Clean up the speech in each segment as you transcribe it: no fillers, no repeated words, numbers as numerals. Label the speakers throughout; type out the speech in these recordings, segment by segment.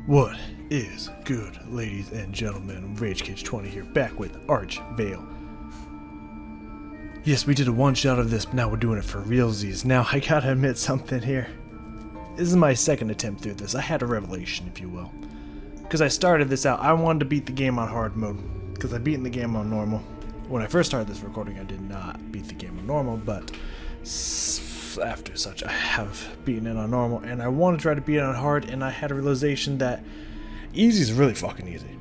Speaker 1: What is good, ladies and gentlemen? RageCage20 here, back with Archvale. Yes, we did a one-shot of this, but now we're doing it for realsies. Now, I gotta admit something here. This is my second attempt through this. I had a revelation, if you will. Because I started this out, I wanted to beat the game on hard mode. Because I've beaten the game on normal. When I first started this recording, I did not beat the game on normal, but after such, I have beaten it on normal, and I want to try to beat it on hard, and I had a realization that easy is really fucking easy.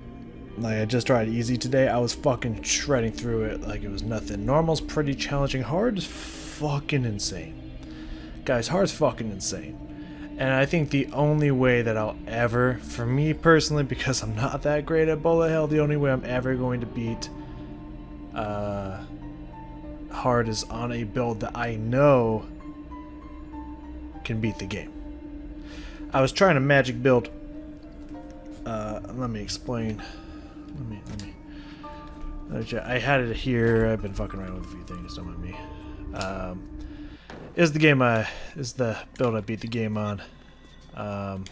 Speaker 1: Like, I just tried easy today, I was fucking shredding through it like it was nothing. Normal's pretty challenging, hard is fucking insane. Guys, hard's fucking insane. And I think the only way that I'll ever, for me personally, because I'm not that great at bullet hell, the only way I'm ever going to beat hard is on a build that I know can beat the game. I was trying to magic build. Let me explain. I had it here. I've been fucking around with a few things. Don't mind me. Is the build I beat the game on. And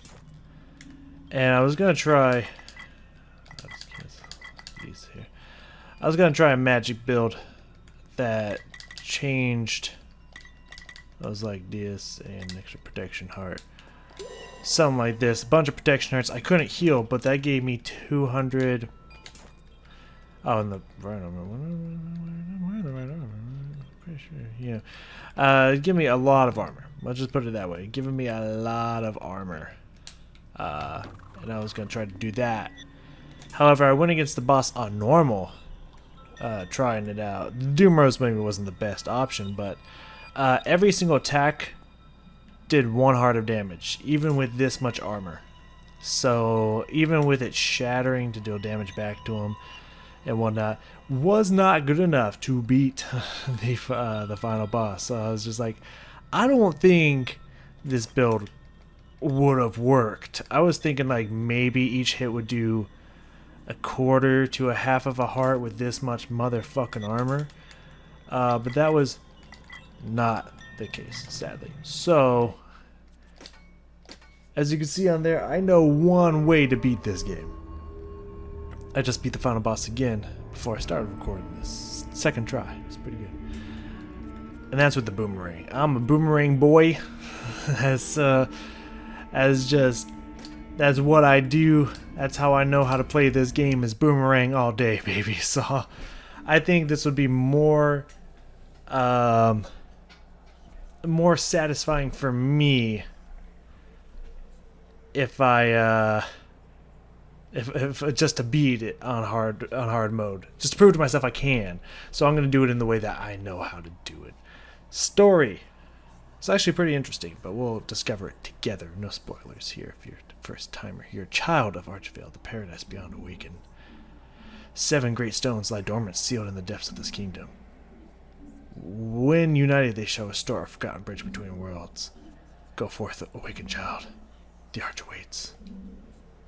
Speaker 1: I was gonna try. I was gonna try a magic build that changed. I was like this and extra protection heart. Something like this. A bunch of protection hearts. I couldn't heal, but that gave me 200. Oh, and the right armor. Pretty sure. Yeah. Give me a lot of armor. Let's just put it that way. Giving me a lot of armor. And I was going to try to do that. However, I went against the boss on normal. Trying it out. Doom Rose maybe wasn't the best option, but every single attack did 1 heart of damage, even with this much armor. So even with it shattering to deal damage back to him and whatnot, was not good enough to beat the final boss. So I was just like, I don't think this build would have worked. I was thinking like maybe each hit would do 1/4 to 1/2 of a heart with this much motherfucking armor. But that was not the case, sadly. So, as you can see on there, I know one way to beat this game. I just beat the final boss again before I started recording this. Second try. It's pretty good. And that's with the boomerang. I'm a boomerang boy. That's what I do. That's how I know how to play this game, is boomerang all day, baby. So I think this would be more satisfying for me if if just to beat it on hard mode, just to prove to myself I can. So I'm gonna do it in the way that I know how to do it. Story. It's actually pretty interesting, but we'll discover it together. No spoilers here if you're the first timer here. Child of Archvale, the paradise beyond awaken. 7 great stones lie dormant, sealed in the depths of this kingdom. When united, they shall restore a forgotten bridge between worlds. Go forth, awakened child. The arch awaits.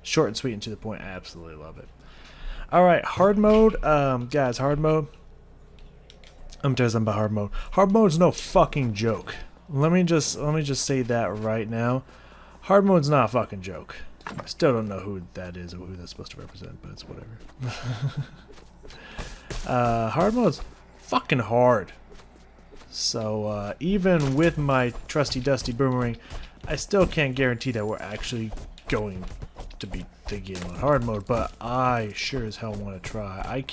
Speaker 1: Short and sweet and to the point. I absolutely love it. Alright, hard mode. Guys, hard mode. I'm telling you something about hard mode. Hard mode's no fucking joke. Let me just say that right now. Hard mode's not a fucking joke. I still don't know who that is or who that's supposed to represent, but it's whatever. Hard mode's fucking hard. So even with my trusty dusty boomerang, I still can't guarantee that we're actually going to beat the game on hard mode, but I sure as hell want to try.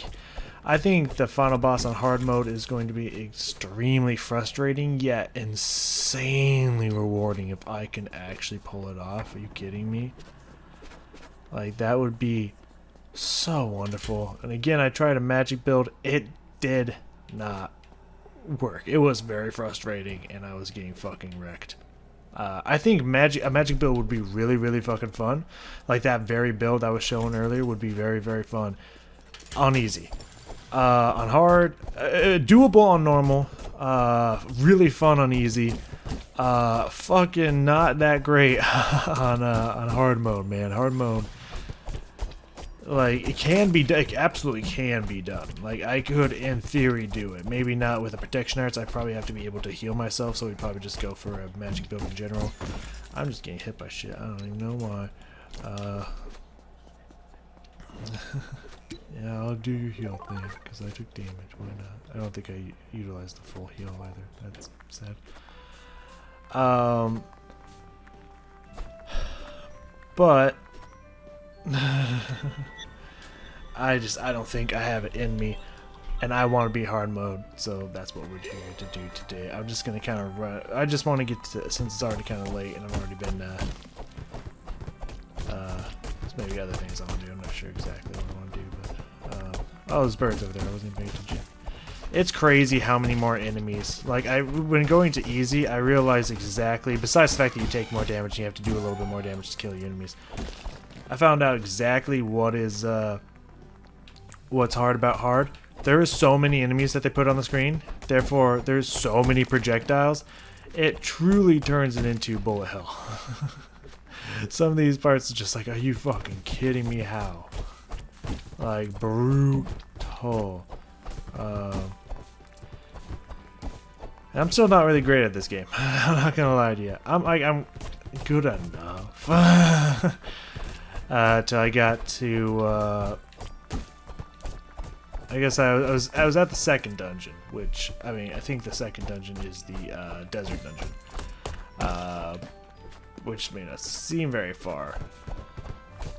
Speaker 1: I think the final boss on hard mode is going to be extremely frustrating, yet insanely rewarding if I can actually pull it off. Are you kidding me? Like, that would be so wonderful. And again, I tried a magic build. It did not work. It was very frustrating, and I was getting fucking wrecked. I think a magic build would be really, really fucking fun. Like that very build I was showing earlier would be very, very fun on easy. On hard, doable on normal, really fun on easy, fucking not that great on hard mode, man. Hard mode, like, it absolutely can be done. Like, I could, in theory, do it. Maybe not with the protection arts. I probably have to be able to heal myself, so we'd probably just go for a magic build in general. I'm just getting hit by shit. I don't even know why. Yeah, I'll do your heal thing, because I took damage. Why not? I don't think I utilized the full heal either. That's sad. But I don't think I have it in me, and I want to be hard mode, so that's what we're here to do today. I'm just gonna kind of run. I just want to get to, since it's already kind of late, and I've already been. There's maybe other things I want to do. I'm not sure exactly what I want to do, but oh, there's birds over there. I wasn't even paying attention. It's crazy how many more enemies. Like, when going to easy, I realized exactly, besides the fact that you take more damage and you have to do a little bit more damage to kill your enemies, I found out exactly what is, what's hard about hard. There is so many enemies that they put on the screen, therefore there's so many projectiles, it truly turns it into bullet hell. Some of these parts are just like, are you fucking kidding me? How? Like, brutal. I'm still not really great at this game. I'm not gonna lie to you. I'm good enough. Till I got to I guess I was at the second dungeon, which I mean I think the second dungeon is the desert dungeon, which may not seem very far,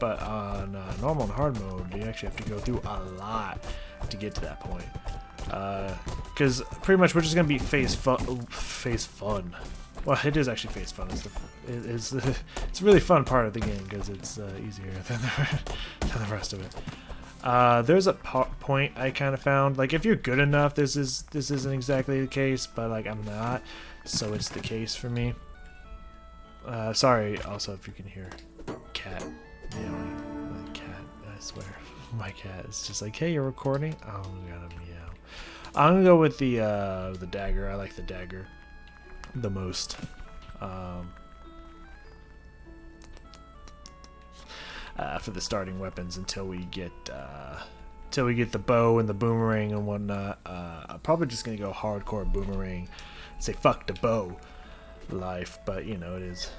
Speaker 1: but on normal and hard mode you actually have to go through a lot to get to that point. Because pretty much we're just gonna be face fun. Well, it is actually face fun. It's a really fun part of the game because it's easier than the rest of it. There's a point I kind of found. Like, if you're good enough, this isn't exactly the case, but like I'm not, so it's the case for me. Sorry. Also, if you can hear cat meowing, my cat. I swear, my cat is just like, hey, you're recording. Oh, I'm gonna meow. I'm gonna go with the dagger. I like the dagger the most. For the starting weapons until we get the bow and the boomerang and whatnot. I'm probably just gonna go hardcore boomerang. Say fuck the bow life, but you know it is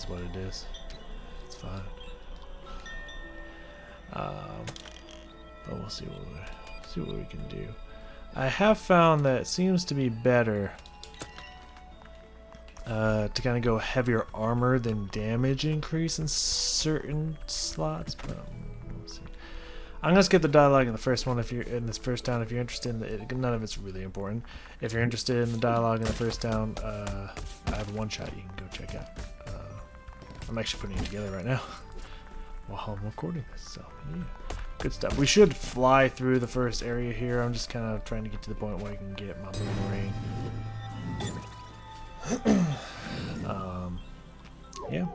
Speaker 1: what it is. It's fine. But we'll see what we can do. I have found that it seems to be better to kind of go heavier armor than damage increase in certain slots, but we'll see. I'm gonna skip the dialogue in the first one if you're in this first town. If you're interested in it, none of it's really important. If you're interested in the dialogue in the first town, I have one shot you can go check out. I'm actually putting it together right now while I'm recording this, so yeah. Good stuff. We should fly through the first area here. I'm just kind of trying to get to the point where I can get my boomerang. Yeah,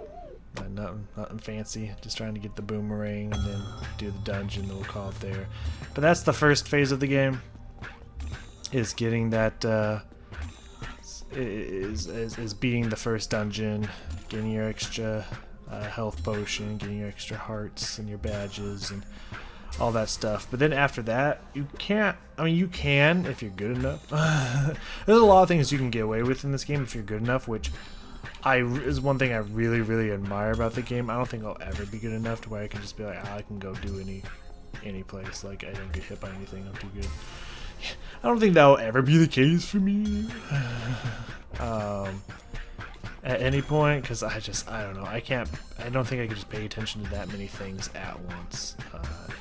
Speaker 1: nothing fancy. Just trying to get the boomerang and then do the dungeon. We'll call it there. But that's the first phase of the game. Is getting that. Is beating the first dungeon, getting your extra health potion, getting your extra hearts and your badges and all that stuff. But then after that, you can't. I mean, you can if you're good enough. There's a lot of things you can get away with in this game if you're good enough, which is one thing I really admire about the game. I don't think I'll ever be good enough to where I can just be like, I can go do any place. Like, I don't get hit by anything. I'm too good. I don't think that'll ever be the case for me. At any point, because I don't know. I don't think I could just pay attention to that many things at once.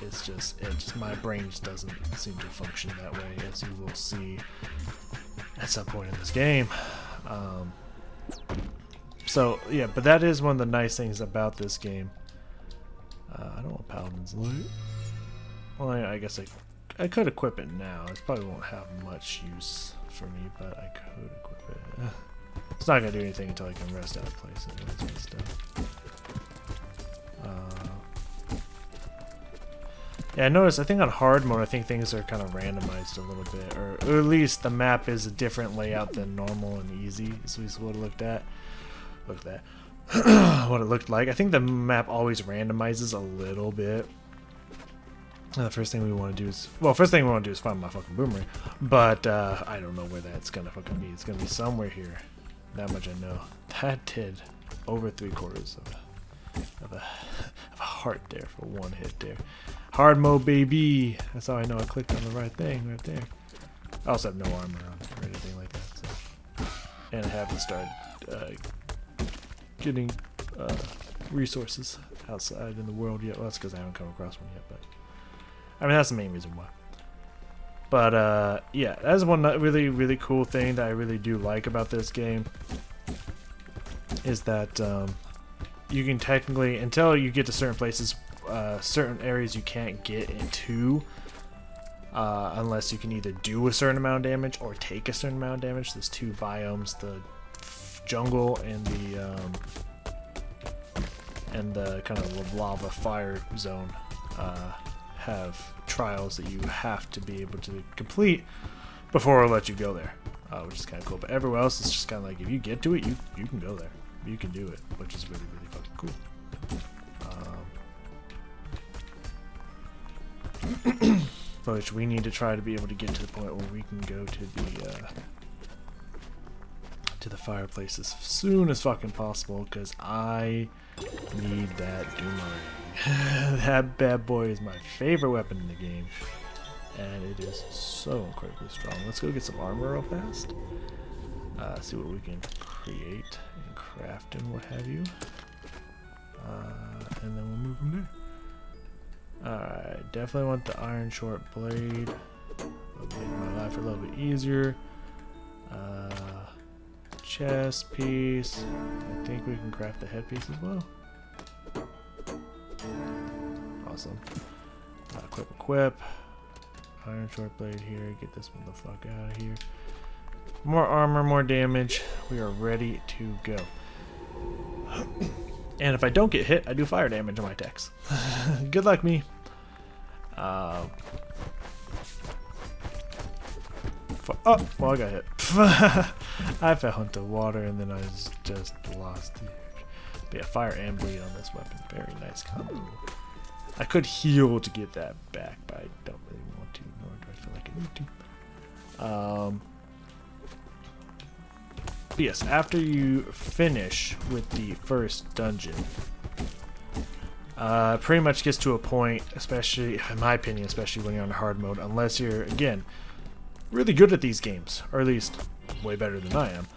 Speaker 1: It's just my brain just doesn't seem to function that way, as you will see at some point in this game. So yeah, but that is one of the nice things about this game. I don't want Paladin's Light. Well, I guess I could equip it now. It probably won't have much use for me, but I could equip it. It's not gonna do anything until I can rest out of place and stuff. Yeah, I noticed. I think on hard mode, I think things are kind of randomized a little bit, or at least the map is a different layout than normal and easy. So is what it looked at. What it looked like. I think the map always randomizes a little bit. And the first thing we want to do is, find my fucking boomerang. But I don't know where that's gonna fucking be. It's gonna be somewhere here. That much I know. That did over 3/4 of heart there for one hit there. Hard mode, baby. That's how I know I clicked on the right thing right there. I also have no armor on or anything like that. So. And I haven't started getting resources outside in the world yet. Well, that's because I haven't come across one yet. But I mean, that's the main reason why. But yeah, that's one really, really cool thing that I really do like about this game. Is that you can technically, until you get to certain places, certain areas you can't get into unless you can either do a certain amount of damage or take a certain amount of damage. There's two biomes, the jungle and the kind of lava fire zone have trials that you have to be able to complete before I'll let you go there, which is kind of cool. But everywhere else, it's just kind of like if you get to it, you can go there. You can do it, which is really, really fucking cool. Which we need to try to be able to get to the point where we can go to the fireplace as soon as fucking possible, because I need that boomerang. That bad boy is my favorite weapon in the game, and it is so incredibly strong. Let's go get some armor real fast. See what we can create and craft and what have you. And then we'll move from there. Alright, definitely want the iron short blade. It'll make my life a little bit easier. Chest piece. I think we can craft the headpiece as well. Awesome. Equip. Iron short blade here. Get this one the fuck out of here. More armor, more damage. We are ready to go. And if I don't get hit, I do fire damage on my attacks. Good luck, me. Oh, well, I got hit. I fell into water and then I just lost the urge. But yeah, fire and bleed on this weapon. Very nice combo. I could heal to get that back, but I don't really want to, nor do I feel like I need to. But yes, after you finish with the first dungeon, pretty much gets to a point, especially in my opinion, especially when you're on hard mode, unless you're, again, really good at these games, or at least way better than I am,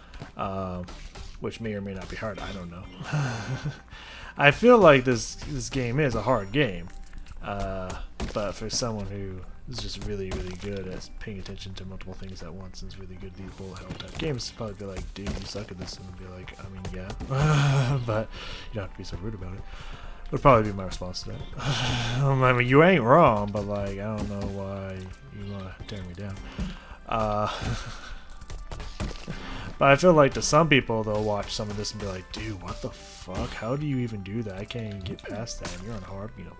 Speaker 1: which may or may not be hard, I don't know. I feel like this game is a hard game, but for someone who is just really, really good at paying attention to multiple things at once and is really good at these bullet hell type games, probably be like, dude, you suck at this, and be like, I mean, yeah, but you don't have to be so rude about it. Would probably be my response to that. I mean, you ain't wrong, but like, I don't know why you want to tear me down. But I feel like to some people, they'll watch some of this and be like, dude, what the fuck? How do you even do that? I can't even get past that. And you're on hard, you know.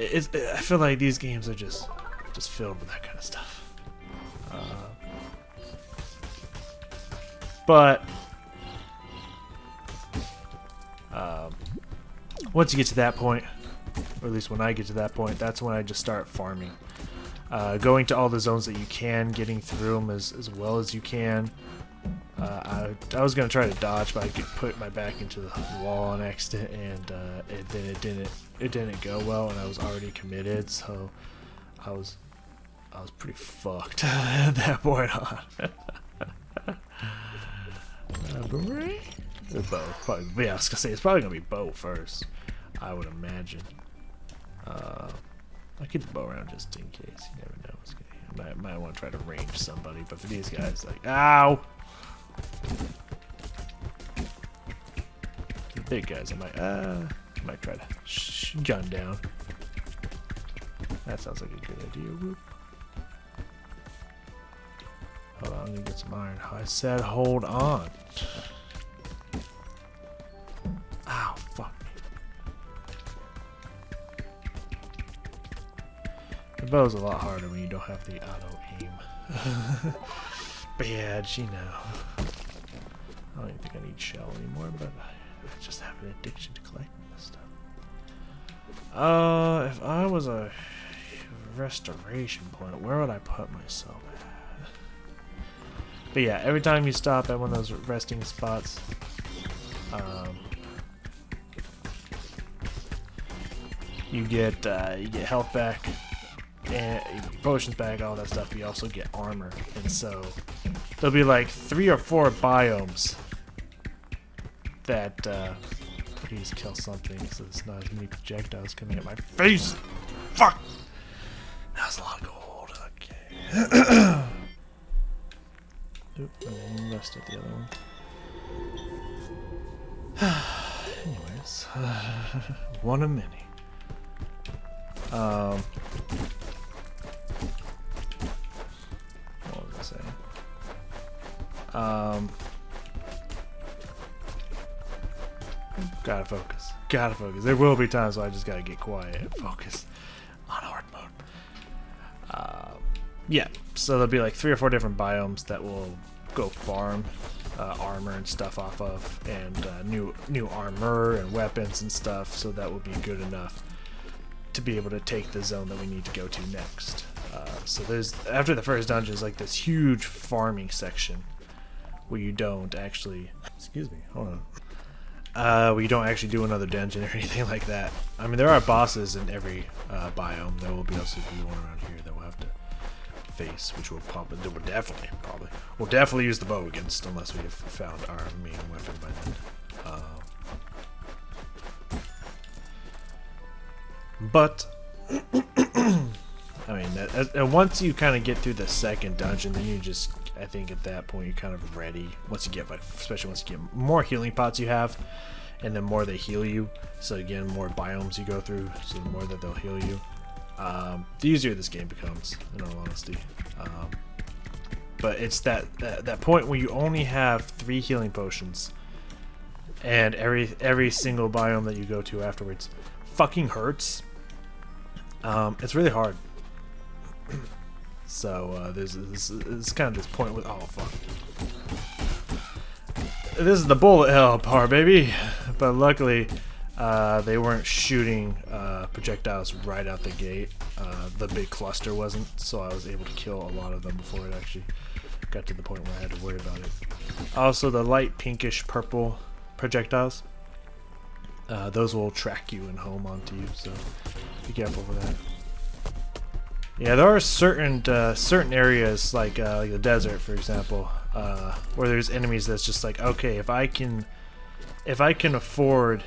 Speaker 1: I feel like these games are just filled with that kind of stuff. But once you get to that point, or at least when I get to that point, that's when I just start farming. Going to all the zones that you can, getting through them as well as you can. I was going to try to dodge, but I could put my back into the wall on accident, and then it didn't go well, and I was already committed, so I was pretty fucked at that point on. Boomerang? Or bow. Probably, yeah, I was going to say, it's probably going to be bow first, I would imagine. I'll keep the bow around just in case. You never know what's going to happen. I might want to try to range somebody, but for these guys, like, ow! The big guys, I might try to gun down. That sounds like a good idea. Whoop. Hold on, I'm gonna get some iron. I said hold on. Ow, fuck me. The bow's a lot harder when you don't have the auto aim. Badge, you know. I don't even think I need shell anymore, but I just have an addiction to collecting this stuff. If I was a restoration point, where would I put myself at? But yeah, every time you stop at one of those resting spots, You get health back, and potions back, all that stuff. You also get armor, and so there'll be like 3 or 4 biomes that please kill something so there's not as many projectiles coming at my face. Fuck! That was a lot of gold. Okay. Oop, I messed up the other one. Anyways, one of many. What was I saying? Gotta focus. Gotta focus. There will be times where I just gotta get quiet and focus on hard mode. Yeah, so there'll be like 3 or 4 different biomes that will go farm armor and stuff off of, and new armor and weapons and stuff. So that will be good enough to be able to take the zone that we need to go to next. So there's, after the first dungeon, is like this huge farming section where you don't actually, excuse me, hold on, where you don't actually do another dungeon or anything like that. I mean, there are bosses in every biome. There will be also be one around here that we'll have to face, which will we'll definitely use the bow against, unless we have found our main weapon by then. But I mean, once you kind of get through the second dungeon, then you just, I think at that point you're kind of ready. Once you get, like, especially once you get more healing pots you have, and the more they heal you. So again, more biomes you go through, so the more that they'll heal you. The easier this game becomes, in all honesty. But it's that point where you only have 3 healing potions, and every single biome that you go to afterwards fucking hurts. It's really hard. So there's kind of this point with, oh fuck, this is the bullet hell part, baby. But luckily they weren't shooting projectiles right out the gate. The big cluster wasn't, so I was able to kill a lot of them before it actually got to the point where I had to worry about it. Also, the light pinkish purple projectiles, those will track you and home onto you, so be careful with that. Yeah, there are certain areas like the desert, for example, where there's enemies that's just like, okay, if I can afford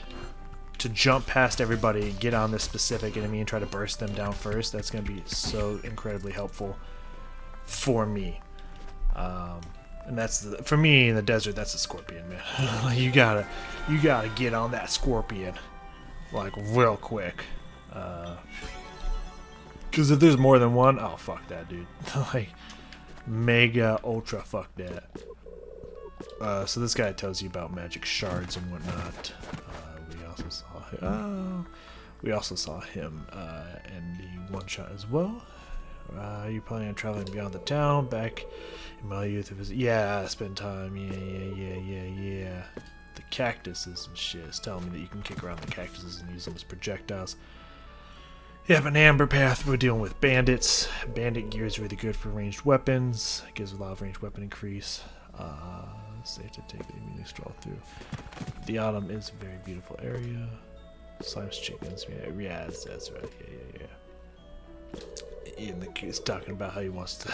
Speaker 1: to jump past everybody, get on this specific enemy, and try to burst them down first, that's going to be so incredibly helpful for me. And that's for me in the desert. That's a scorpion, man. you gotta get on that scorpion like real quick. Because if there's more than one, oh fuck that, dude. Like mega ultra fuck that. So this guy tells you about magic shards and whatnot. We also saw him in the one shot as well. You planning on traveling beyond the town? Back in my youth, it was, yeah, spend time. Yeah. The cactuses and shit is telling me that you can kick around the cactuses and use them as projectiles. You have an amber path. We're dealing with bandits. Bandit gear is really good for ranged weapons. It gives a lot of ranged weapon increase. Safe to take the immediate stroll through. The autumn is a very beautiful area. Slime's chickens. Yeah, that's right. Yeah. And the kid's talking about how he wants to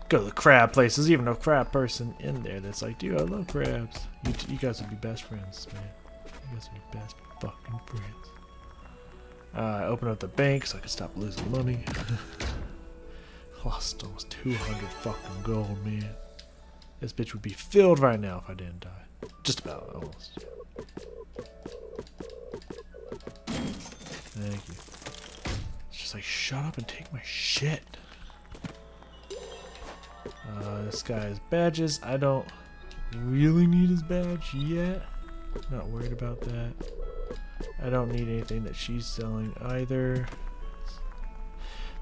Speaker 1: go to the crab place. There's even a crab person in there that's like, dude, I love crabs. You guys would be best friends, man. You guys would be best fucking friends. Open up the bank so I can stop losing money. Lost almost 200 fucking gold, man. This bitch would be filled right now if I didn't die. Just about, almost. Thank you. It's just like, shut up and take my shit. This guy has badges. I don't really need his badge yet. Not worried about that. I don't need anything that she's selling either.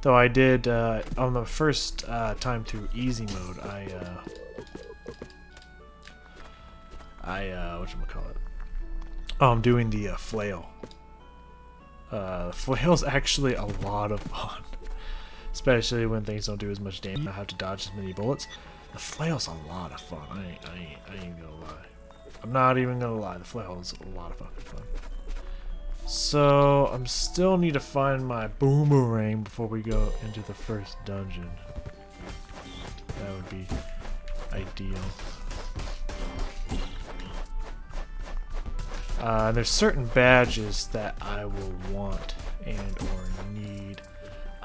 Speaker 1: Though I did, on the first time through easy mode, whatchamacallit? Oh, I'm doing the flail. Flail's actually a lot of fun. Especially when things don't do as much damage. I have to dodge as many bullets. The flail's a lot of fun. I ain't gonna lie. I'm not even gonna lie. The flail is a lot of fucking fun. So I'm still need to find my boomerang before we go into the first dungeon. That would be ideal. There's certain badges that I will want and or need.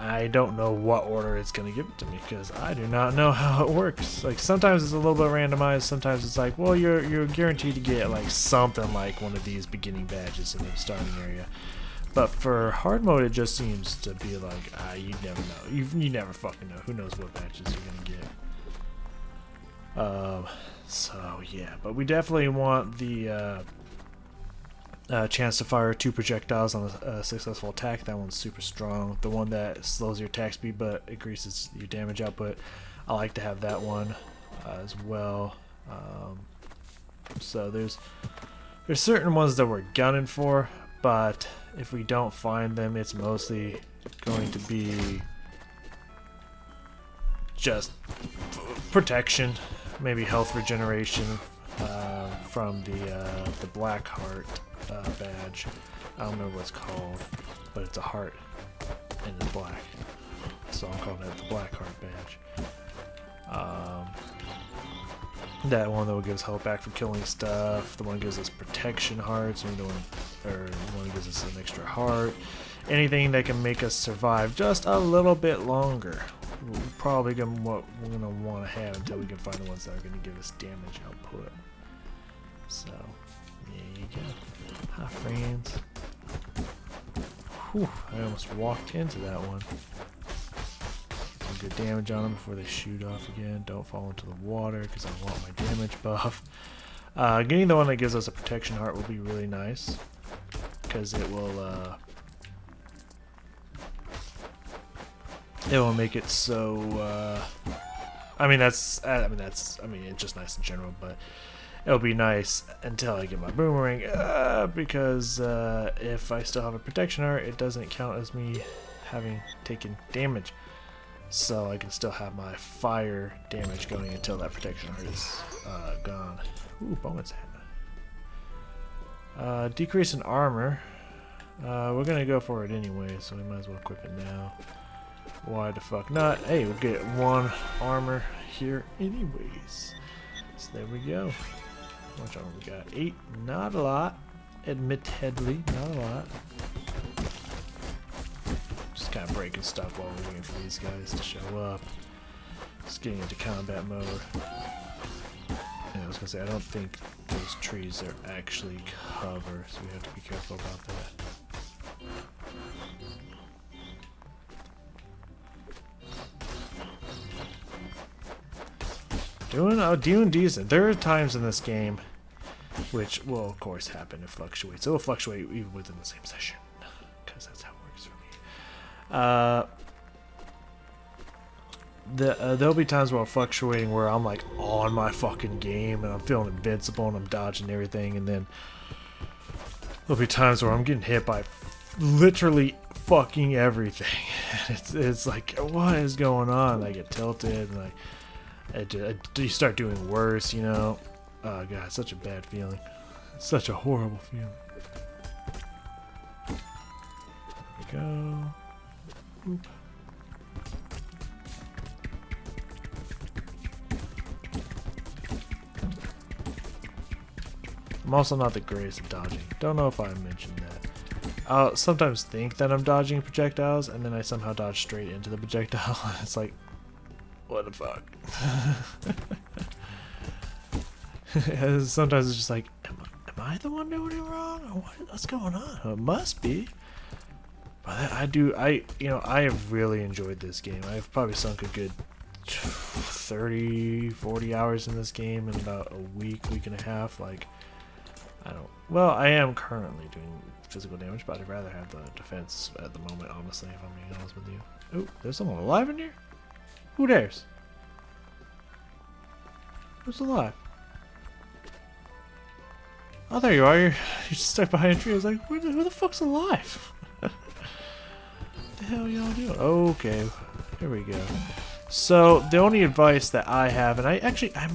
Speaker 1: I don't know what order it's gonna give it to me because I do not know how it works. Like sometimes it's a little bit randomized, sometimes it's like, well, you're guaranteed to get like something like one of these beginning badges in the starting area. But for hard mode, it just seems to be like, you never know. You never fucking know. Who knows what badges you're gonna get. So yeah, but we definitely want the chance to fire 2 projectiles on a successful attack. That one's super strong. The one that slows your attack speed but increases your damage output, I like to have that one as well. So there's certain ones that we're gunning for, but if we don't find them, it's mostly going to be just protection, maybe health regeneration from the black heart badge. I don't remember what it's called, but it's a heart and it's black, so I'm calling it the black heart badge. That one that will give us health back from killing stuff. The one that gives us protection hearts. The one that gives us an extra heart. Anything that can make us survive just a little bit longer. We're probably what we're gonna want to have until we can find the ones that are gonna give us damage output. So there you go. Hi friends. Whew, I almost walked into that one. Some good damage on them before they shoot off again. Don't fall into the water because I want my damage buff. Getting the one that gives us a protection heart will be really nice because it will make it so it's just nice in general, but it'll be nice until I get my boomerang, because if I still have a protection heart, it doesn't count as me having taken damage. So I can still have my fire damage going until that protection heart is gone. Ooh, bonus hat. Decrease in armor. We're gonna go for it anyway, so we might as well equip it now. Why the fuck not? Hey, we'll get 1 armor here anyways. So there we go. How much armor we got? 8. Not a lot. Admittedly, not a lot. Just kind of breaking stuff while we're waiting for these guys to show up. Just getting into combat mode. And I was gonna say, I don't think those trees are actually cover, so we have to be careful about that. Doing decent. There are times in this game which will of course happen and fluctuate. So it'll fluctuate even within the same session, because that's how it works for me. There'll be times where I'm fluctuating where I'm like on my fucking game and I'm feeling invincible and I'm dodging everything, and then there'll be times where I'm getting hit by literally fucking everything. It's like, what is going on? I get tilted and like you start doing worse, you know. Oh god, it's such a bad feeling. It's such a horrible feeling. There we go. Oop. I'm also not the greatest at dodging. Don't know if I mentioned that. I'll sometimes think that I'm dodging projectiles, and then I somehow dodge straight into the projectile. It's like, what the fuck? Sometimes it's just like, am I the one doing it wrong? Or what's going on? It must be. But I have really enjoyed this game. I've probably sunk a good 30, 40 hours in this game in about a week and a half. Like, I am currently doing physical damage, but I'd rather have the defense at the moment, honestly, if I'm being honest with you. Oh, there's someone alive in here? Who dares? Who's alive? Oh, there you are. You're stuck behind a tree. I was like, who the fuck's alive? What the hell y'all doing? Okay, here we go. So the only advice that I have, and I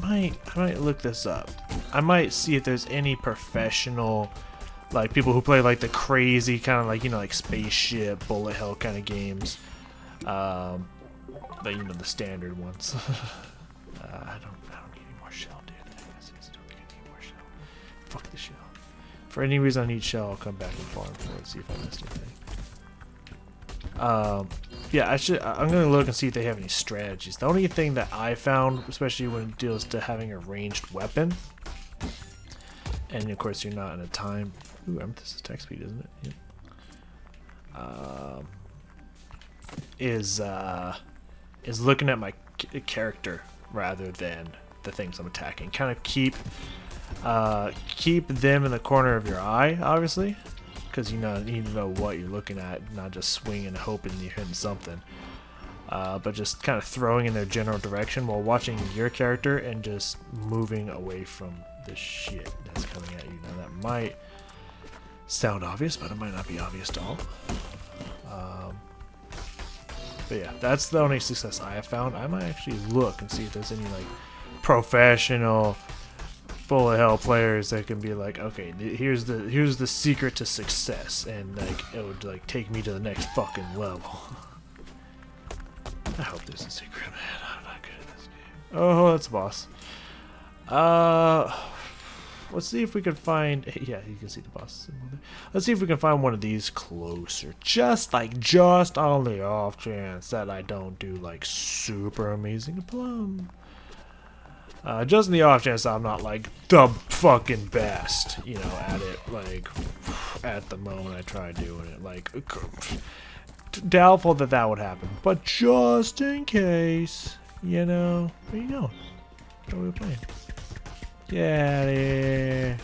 Speaker 1: might look this up. I might see if there's any professional Like people who play like the crazy kind of like, you know, like spaceship, bullet hell kind of games. But you know, the standard ones. I don't need any more shell, dude. I don't think I need more shell. Fuck the shell. For any reason I need shell, I'll come back and farm for it, see if I missed anything. Yeah, I'm gonna look and see if they have any strategies. The only thing that I found, especially when it deals to having a ranged weapon, and of course you're not in a time. Ooh, this is attack speed, isn't it? Yeah. Is looking at my character rather than the things I'm attacking. Kind of keep them in the corner of your eye, obviously, because you need to know what you're looking at, not just swinging and hoping you're hitting something. But just kind of throwing in their general direction while watching your character and just moving away from the shit that's coming at you. Now that might sound obvious, but it might not be obvious at all. But yeah, that's the only success I have found. I might actually look and see if there's any like professional bullet hell players that can be like, okay, here's the secret to success, and like it would like take me to the next fucking level. I hope there's a secret, man. I'm not good at this game. Oh, that's a boss. Let's see if we can find. Yeah, you can see the boss symbol there. Let's see if we can find one of these closer. Just on the off chance that I don't do like super amazing plum. Just in the off chance I'm not like the fucking best, you know, at it. Like at the moment I try doing it, like doubtful that would happen. But just in case, you know, where you going? What are we playing? Get out of here.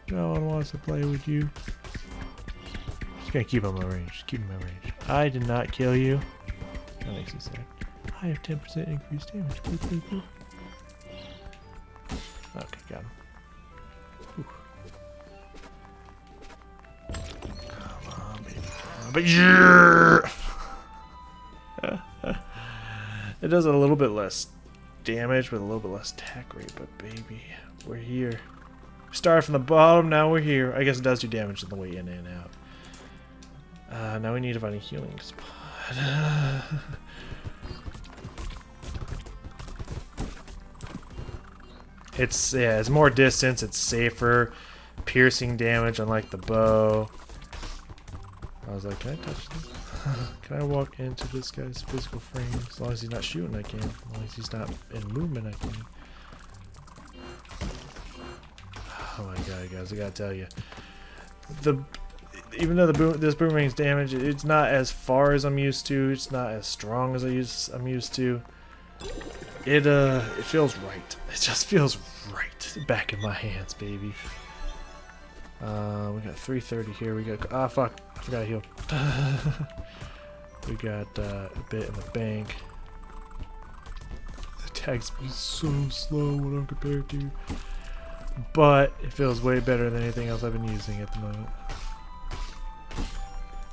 Speaker 1: No one wants to play with you. Just gonna keep on my range. Just keep in my range. I did not kill you. That makes me sad. I have 10% increased damage. Boop. Okay, got him. Whew. Come on, baby. But yeah! It does a little bit less damage with a little bit less attack rate, but baby, we're here. We started from the bottom, now we're here. I guess it does do damage on the way in and out. Now we need to find a healing spot. It's more distance, it's safer. Piercing damage, unlike the bow. I was like, can I touch this? Can I walk into this guy's physical frame? As long as he's not shooting, I can. As long as he's not in movement, I can. Oh my god, guys, I gotta tell you. Even though this boomerang's damage, it's not as far as I'm used to. It's not as strong as I'm used to. It feels right. It just feels right back in my hands, baby. We got 330 here. We got fuck, I forgot to heal. We got a bit in the bank. The attack speed is so slow when I'm compared to, but it feels way better than anything else I've been using at the moment.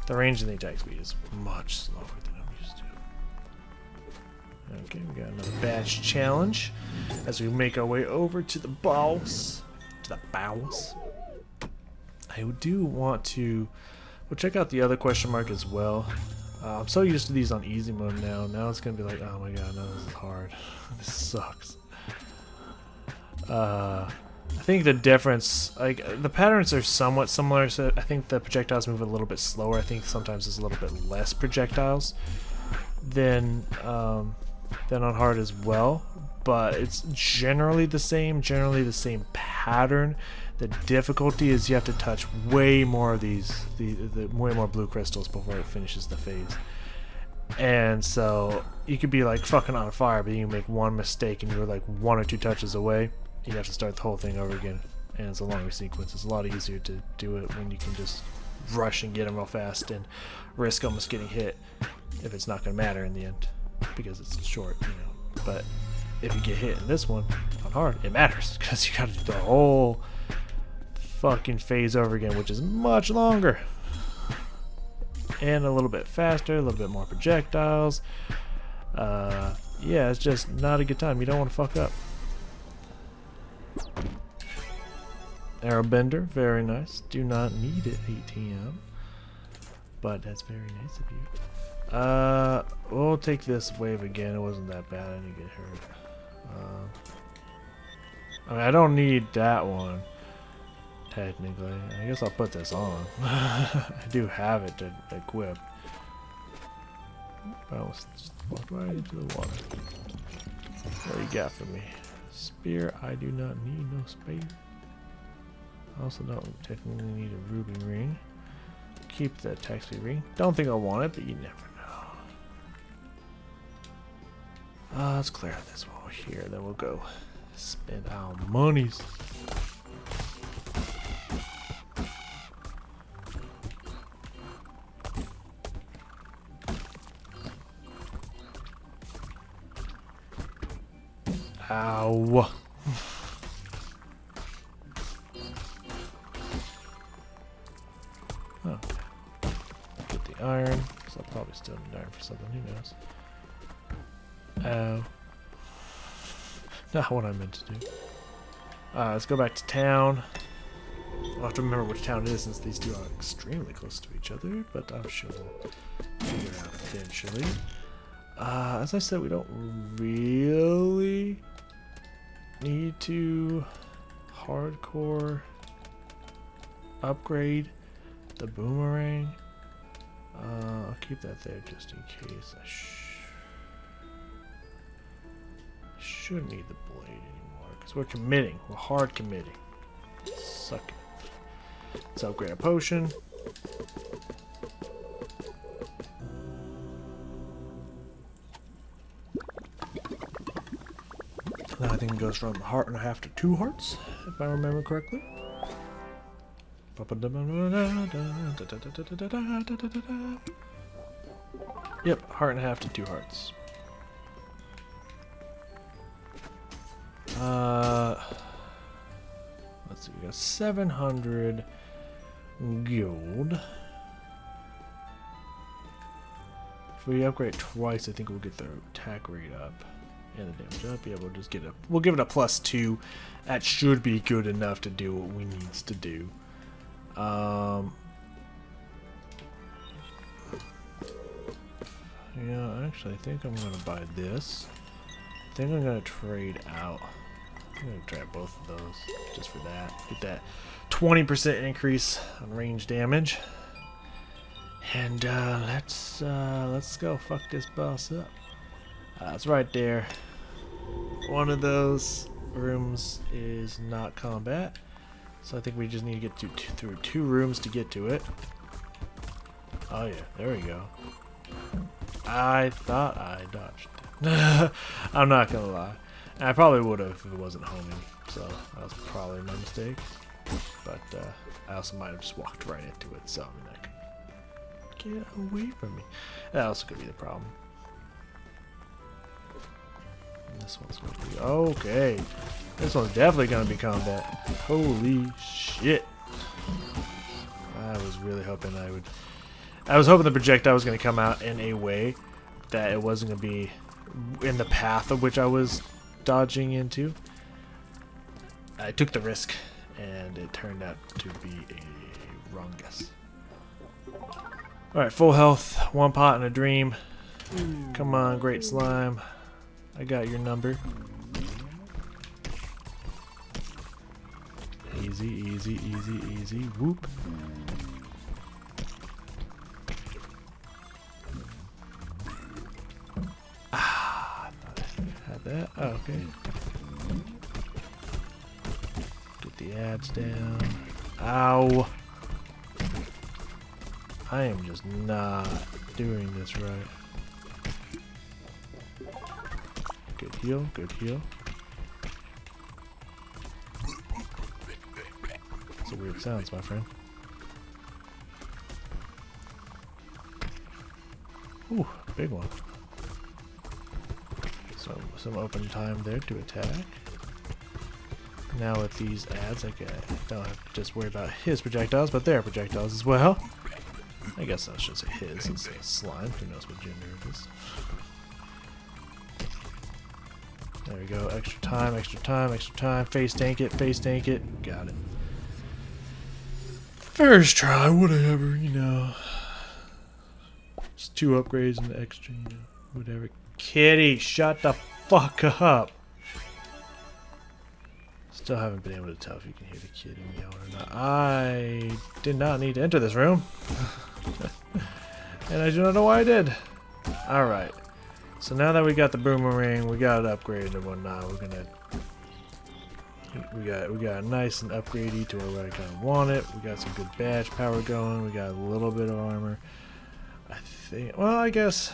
Speaker 1: The range and the attack speed is much slower than I'm used to. Okay, we got another batch challenge as we make our way over to the boss. I do want to check out the other question mark as well. I'm so used to these on easy mode now. Now it's gonna be like, oh my god, no, this is hard. This sucks. I think the difference, like the patterns are somewhat similar. So I think the projectiles move a little bit slower. I think sometimes there's a little bit less projectiles than on hard as well. But it's generally the same pattern. The difficulty is you have to touch way more of these, way more blue crystals before it finishes the phase. And so you could be like fucking on fire, but you can make one mistake and you're like 1 or 2 touches away. You have to start the whole thing over again, and it's a longer sequence. It's a lot easier to do it when you can just rush and get them real fast and risk almost getting hit if it's not going to matter in the end because it's short, you know. But if you get hit in this one on hard, it matters because you got to do the whole fucking phase over again, which is much longer and a little bit faster, a little bit more projectiles. Yeah, it's just not a good time. You don't want to fuck up. Arrowbender, very nice. Do not need it, ATM. But that's very nice of you. We'll take this wave again. It wasn't that bad. I didn't get hurt. I mean, I don't need that one, technically. I guess I'll put this on. I do have it equipped. I almost just walked right into the water. What do you got for me? Spear, I do not need no spear. I also don't technically need a ruby ring. Keep the attack speed ring. Don't think I'll want it, but you never know. Let's clear out this one here, then we'll go spend our monies. Ow. Oh. Get the iron. So I'll probably still need iron for something, who knows. Ow. Not what I meant to do. Let's go back to town. I'll have to remember which town it is since these two are extremely close to each other, but I'm sure we'll figure it out eventually. As I said, we don't really need to hardcore upgrade the boomerang. I'll keep that there just in case. I shouldn't need the blade anymore because we're committing. We're hard committing. Suck it. Let's upgrade a potion. Now I think it goes from 1.5 to 2 hearts, if I remember correctly. Yep, 1.5 to 2 hearts. Let's see, we got 700 gold. If we upgrade twice, I think we'll get the attack rate up and the damage up. Yeah, we'll just get we'll give it a +2. That should be good enough to do what we needs to do. Yeah, actually, I think I'm gonna buy this. I think I'm gonna trade out. I'm gonna try both of those just for that. Get that 20% increase on range damage. And let's go fuck this boss up. It's right there. One of those rooms is not combat, so I think we just need to get through 2 rooms to get to it. Oh yeah, there we go. I thought I dodged it. I'm not gonna lie. And I probably would have if it wasn't homing, so that was probably my mistake. But I also might have just walked right into it, so I mean, like, get away from me. That also could be the problem. And this one's gonna be okay. This one's definitely gonna be combat. Holy shit! I was really hoping I was hoping the projectile was gonna come out in a way that it wasn't gonna be in the path of which I was dodging into. I took the risk, and it turned out to be a wrong guess. Alright, full health, 1 pot and a dream. Come on, great slime. I got your number. Easy, easy, easy, easy. Whoop. Ah, I thought I had that. Oh, okay. Get the ads down. Ow. I am just not doing this right. Good heal, good heal. That's a weird sounds, my friend. Ooh, big one. So some open time there to attack. Now with these ads, I don't have to just worry about his projectiles, but their projectiles as well. I guess I should say his. It's a slime. Who knows what gender it is. There we go. Extra time, extra time, extra time. Face tank it, face tank it. Got it. First try, whatever, you know. Just 2 upgrades and the extra, you know, whatever. Kitty, shut the fuck up. Still haven't been able to tell if you can hear the kitty meow or not. I did not need to enter this room. And I do not know why I did. Alright. So now that we got the boomerang, we got it upgraded and whatnot, we're gonna... We got it nice and upgradey to where I kind of want it. We got some good badge power going. We got a little bit of armor. I think... Well, I guess...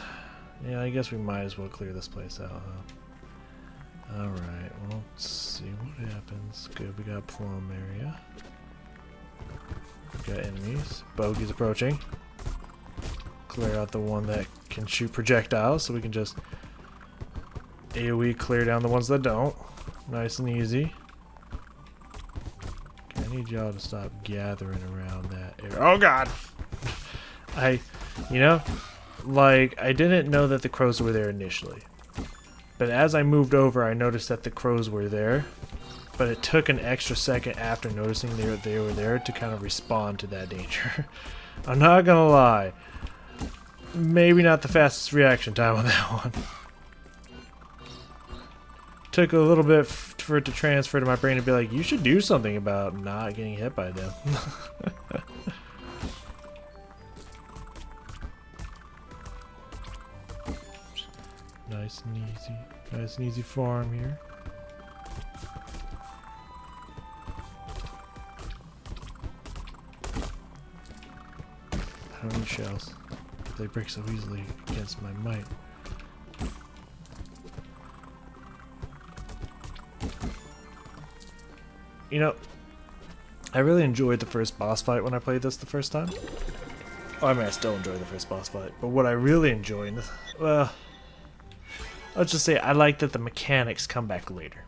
Speaker 1: Yeah, I guess we might as well clear this place out, huh? Alright, well, let's see what happens. Good, we got a plum area. We got enemies. Bogey's approaching. Clear out the one that can shoot projectiles, so we can just AoE clear down the ones that don't. Nice and easy. Okay, I need y'all to stop gathering around that area. Oh god! You know, like, I didn't know that the crows were there initially. But as I moved over, I noticed that the crows were there. But it took an extra second after noticing they were there to kind of respond to that danger. I'm not gonna lie. Maybe not the fastest reaction time on that one. Took a little bit for it to transfer to my brain to be like, you should do something about not getting hit by them. Nice and easy. Nice and easy farm here. I don't need shells. They break so easily against my might. You know, I really enjoyed the first boss fight when I played this the first time. Oh, I mean, I still enjoy the first boss fight, but what I really enjoy, well, let's just say I like that the mechanics come back later.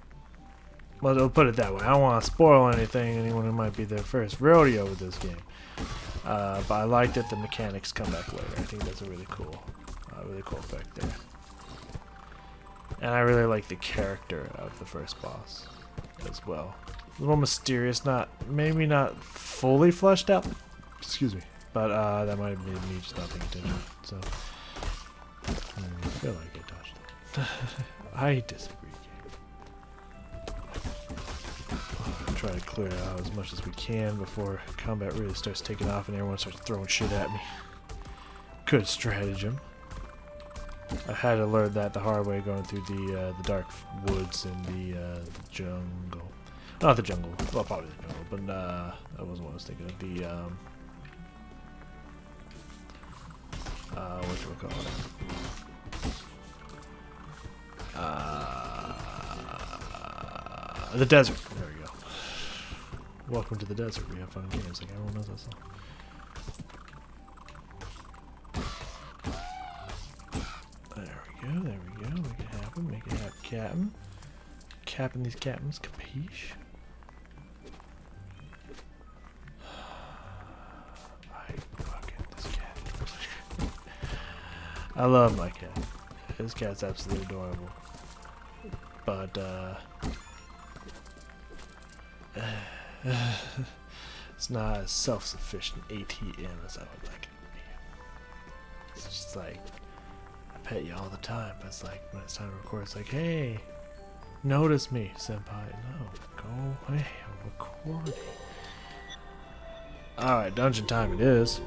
Speaker 1: Well, I'll put it that way. I don't want to spoil anything, anyone who might be their first rodeo with this game. But I like that the mechanics come back later. I think that's a really cool effect there. And I really like the character of the first boss as well. A little mysterious, maybe not fully fleshed out. Excuse me, but that might have been me just not paying attention. So I feel like I touched it. I disagree. Try to clear it out as much as we can before combat really starts taking off and everyone starts throwing shit at me. Good stratagem. I had to learn that the hard way going through the dark woods and the jungle. Not the jungle. Well, probably the jungle, but that wasn't what I was thinking of. The whatchamacallit? The desert. There we go. Welcome to the desert. We have fun games. Like everyone knows that song. There we go. There we go. Make it happen. Make it happen, Captain. Capping these captains. Capiche? I fucking this cat. I love my cat. This cat's absolutely adorable. But it's not as self-sufficient ATM as I would like it to be. It's just like, I pet you all the time, but it's like, when it's time to record, it's like, hey, notice me, senpai. No, go away, I'm recording. Alright, dungeon time it is.